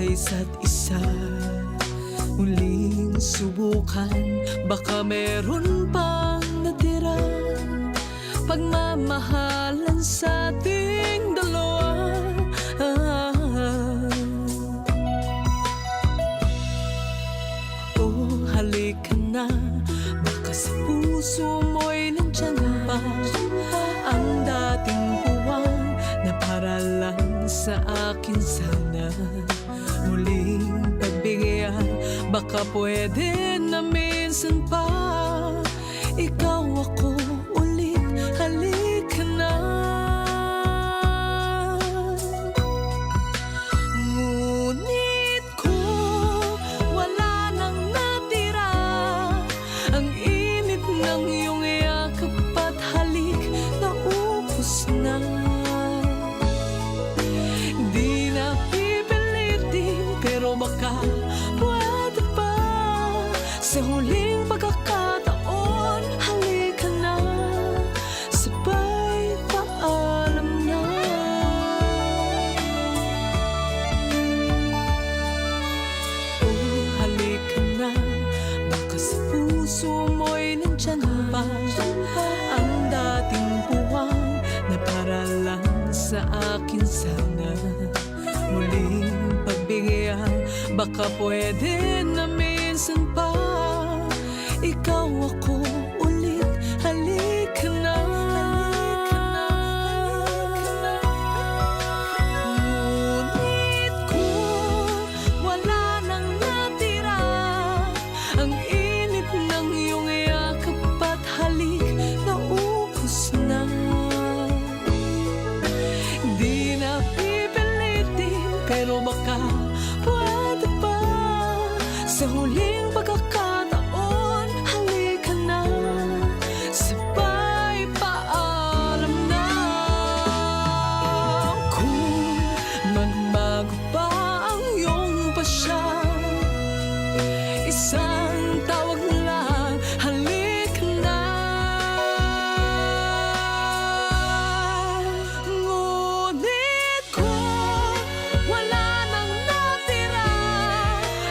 isa't isa. Muling subukan, baka meron pang natira. Pagmamahalan sa ating dalawa. Oh, halika na, baka sa puso mo'y nandyan pa ang dating puwang na para lang sa akin sana. Muling pagbigyan, baka pwede na minsan pa. Ikaw ako ulit, halika na. Ngunit kung wala nang natira, ang init ng iyong yakap at halik naubos na. Di na pipilitin, pero baka pwede pa sa huling pagkakataon. Halika na, sabay paalam na. Oh, halika na, baka sa puso mo'y nandyan pa ang dating puwang na para lang sa akin sana. Muling pagbigyan, baka pwede na minsan pa. Ikaw ako ulit, halika na. Ngunit kung wala nang natira, ang init ng iyong yakap at halik naubos na. Di na pipilitin, pero baka pwede pa sa huling pagkakataon. Halika na, sabay paalam na. Kung magbago pa ang iyong pasya, isang tawag lang, halika na. Ngunit kung wala nang natira,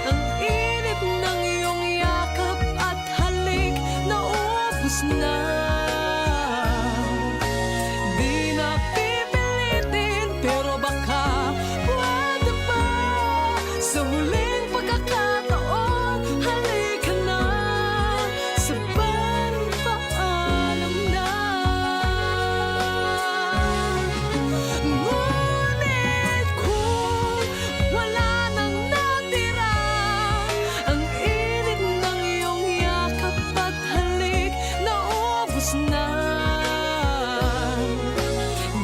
ang init ng iyong yakap at halik naubos na. Di na pipilitin, pero baka pwede pa sa huling pagkakataon. Halika na, sabay paalam na. Ngunit kung wala nang natira, ang init ng iyong yakap at halik naubos na.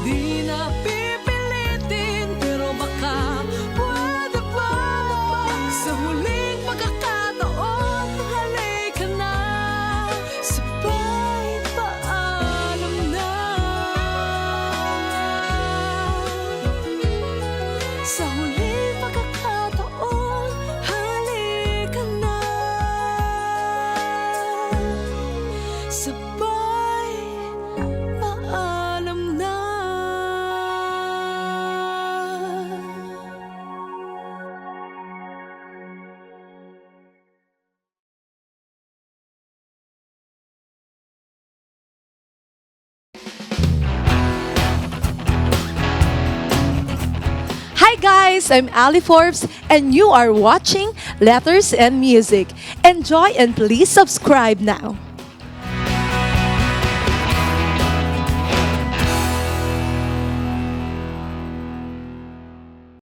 Di na pipilitin, pero baka pwede pa sa huling pagkakataon. Halika na, sabay paalam na. Sa huling pagkakataon, halika na, sabay paalam na. Hi guys, I'm Ali Forbes and you are watching Letters and Music. Enjoy and please subscribe now.